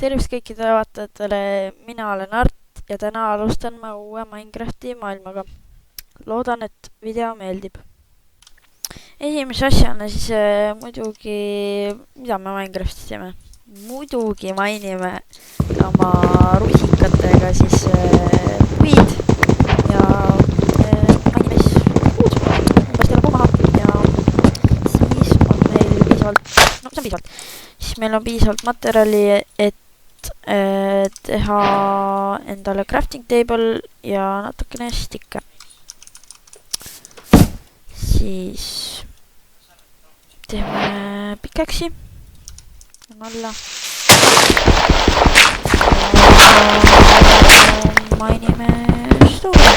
Tervist kõikidele vaatajatele, mina olen Art ja täna alustan ma uue Minecrafti maailmaga. Loodan, et video meeldib. Esimese asjana siis muidugi, mida me Minecraftis teeme? Muidugi mainime oma rusikatega siis puid ja mainime siis puud. Umbes teeme puu maha ja siis on meil piisavalt, no see on piisavalt. Siis meil on piisavalt materjali, et teha endale crafting table ja natukene stikke. Siis teeme pikeksi. Alla. Mainime stooli.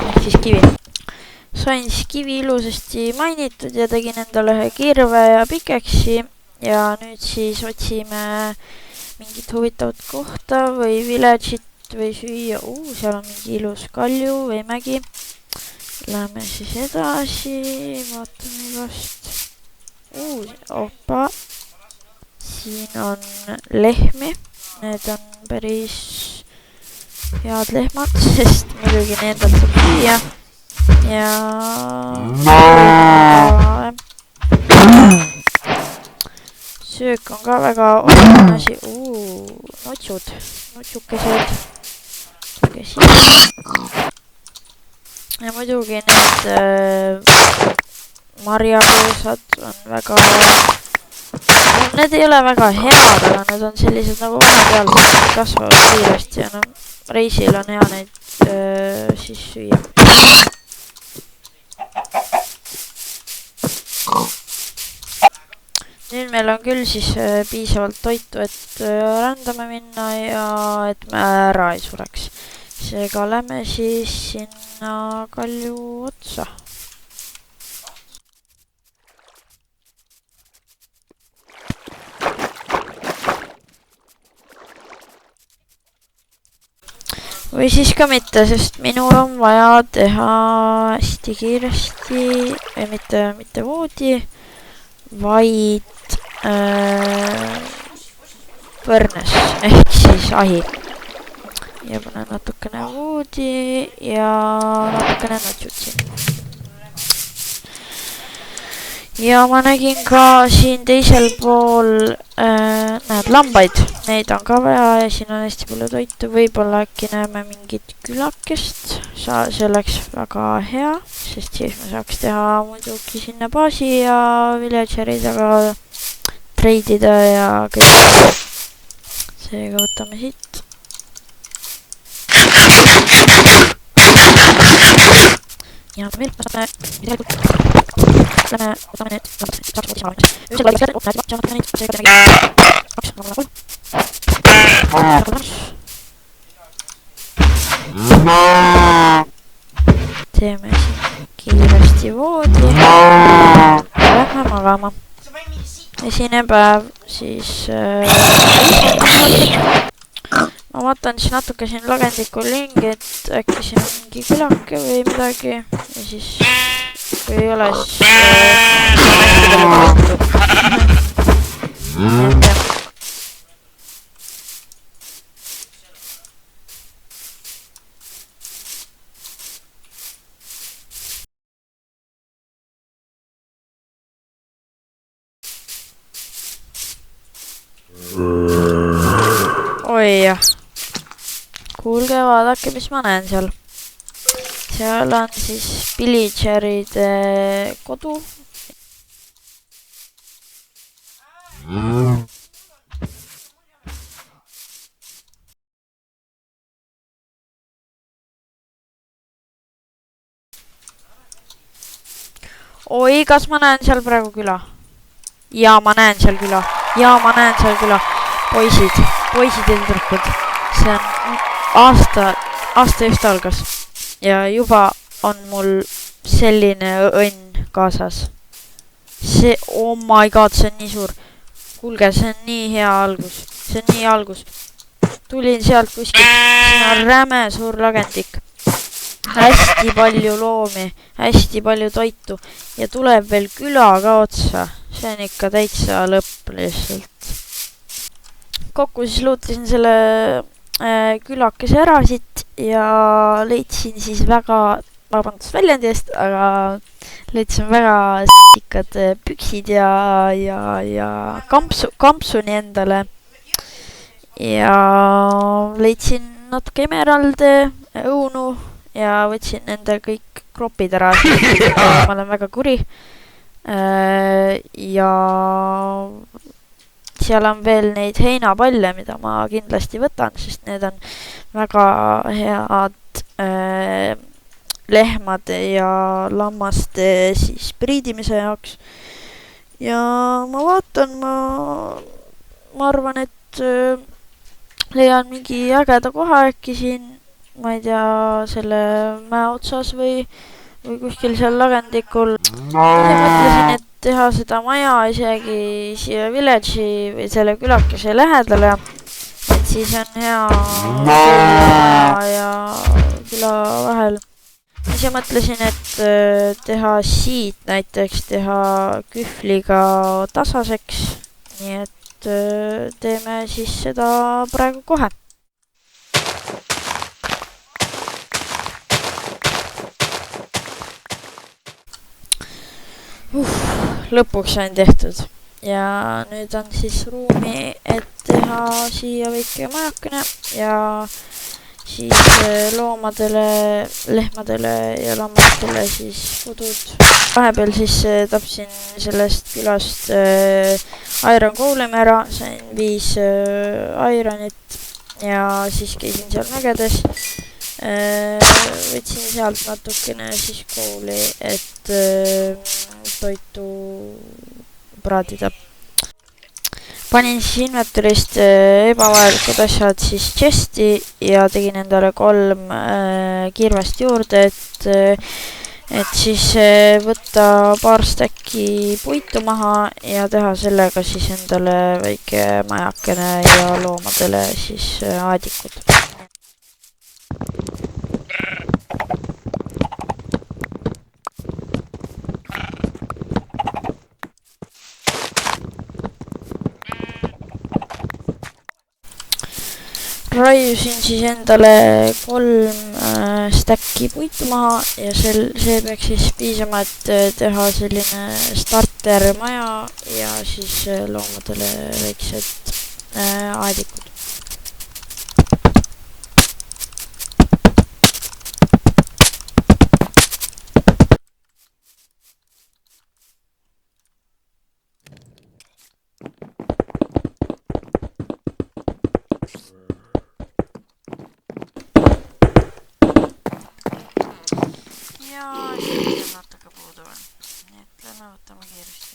Ehk siis kivi. Sain siis kivi ilusasti mainitud ja tegin endale ühe kirve ja pikeksi. Ja nüüd siis otsime mingit huvitavat kohta või village'it või süüa. Seal on mingi ilus kalju või mägi. Läheme siis edasi. Vaatame vast. Opa. Siin on lehmi. Need on päris head lehmad, sest muidugi nendelt saab süüa. Ja söök on ka väga oluline asi. Notsukesed. Ja muidugi need marjakoosad on väga... Need ei ole väga head, aga need on sellised nagu vahepeal kasvavad kiiresti ja reisil on hea neid siis süüa. Nüüd meil on küll siis piisavalt toitu, et rändame minna ja et me ära ei sureks. Seega lähme siis sinna kalju otsa. Või siis ka mitte, sest minul on vaja teha hästi kiiresti, või mitte voodi, vaid põrnes, ehk siis ahi. Ja panen natukene voodi ja natukene notsud siin. Ja ma nägin ka siin teisel pool näed lambaid. Neid on ka vaja ja siin on hästi palju toitu. Võib-olla äkki näeme mingit külakest. See oleks väga hea, sest siis me saaks teha muidugi sinna baasi ja villageridega treidida ja kõik. Seega võtame siit. Ja veel võtame need saaks võtsi maha. Ühesel laadiks järg, näed, saame neid, seega teeme 2, 3. Teeme siin kiiresti voodi. Lähme magama. Esine päev siis ma vaatan siis natuke siin lagendikul ringi, et äkki siin on mingi külake või midagi ja siis kui ei ole, siis on hästi palju toitu. Oi jah. Kuulge, vaadake, mis ma näen seal. Seal on siis villageride kodu. Oi, kas ma näen seal praegu küla? Jaa, ma näen seal küla. Jaa, ma näen seal küla. Poisid ja tüdrukud. See on aasta just algas. Ja juba on mul selline õnn kaasas. See, oh my god, see on nii suur. Kuulge, see on nii hea algus. See on nii algus. Tulin sealt kuskilt. Siin on räme suur lagendik. Hästi palju loomi. Hästi palju toitu. Ja tuleb veel küla ka otsa. See on ikka täitsa lõpp lihtsalt. kokku siis luutisin selle külakese ära siit ja leidsin siis väga, vabandust väljendi eest, aga leidsin väga s**ikad püksid ja kampsuni endale. Ja leidsin natuke emeralde, õunu ja võtsin nende kõik kropid ära, ma olen väga kuri. Ja seal on veel neid heinapalle, mida ma kindlasti võtan, sest need on väga head lehmade ja lammaste siis priidimise jaoks. Ja ma vaatan, ma arvan, et leian mingi ägeda koha äkki siin, ma ei tea, selle mäe otsas või kuskil seal lagendikul. Ja mõtlesin, et teha seda maja isegi siia village'i või selle külakese lähedale, et siis on hea ja küla vahel. Siis mõtlesin, et teha siit näiteks, teha kühvliga tasaseks, nii et teeme siis seda praegu kohe. Lõpuks sain tehtud ja nüüd on siis ruumi, et teha siia väike majakene ja siis loomadele, lehmadele ja lammastele siis kodud. Vahepeal siis tapsin sellest külast Iron Golemi ära, sain 5 Ironit ja siis käisin seal mägedes. Võtsin sealt natukene siis kooli, et toitu praadida. Panin siis inventorist ebavajalikud asjad siis chesti ja tegin endale 3 kirvest juurde, et siis võtta paar stäkki puitu maha ja teha sellega siis endale väike majakene ja loomadele siis aadikud. Raiusin siis endale 3 stäkki puitu maha ja see peaks siis piisama, et teha selline starter maja ja siis loomadele väiksed aedikud. Ja siis on natuke puudu veel, nii et lähme võtame kiiresti.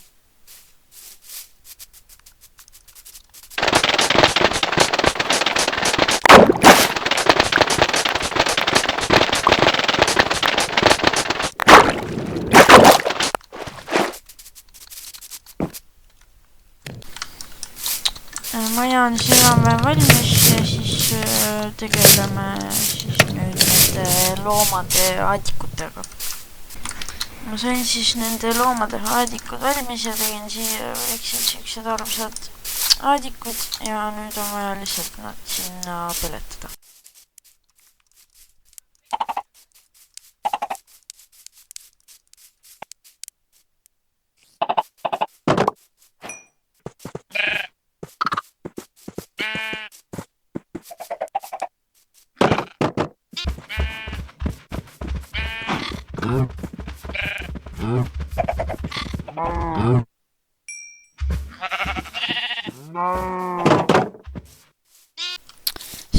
Maja on siis enam-vähem valmis ja siis tegeleme siis nüüd nende loomade aadikutega. Ma sain siis nende loomade aadikud valmis ja tegin siia väiksed siuksed armsad aadikud ja nüüd on vaja lihtsalt nad sinna peletada.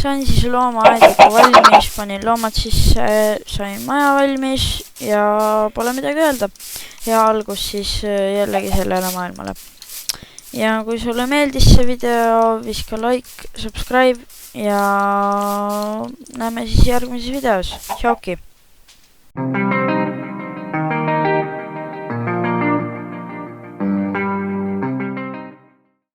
Sain siis loomaaediku valmis, panin loomad sisse, sain maja valmis ja pole midagi öelda. Hea algus siis jällegi sellele maailmale. Ja kui sulle meeldis see video, viska like, subscribe ja näeme siis järgmises videos. Tšauki!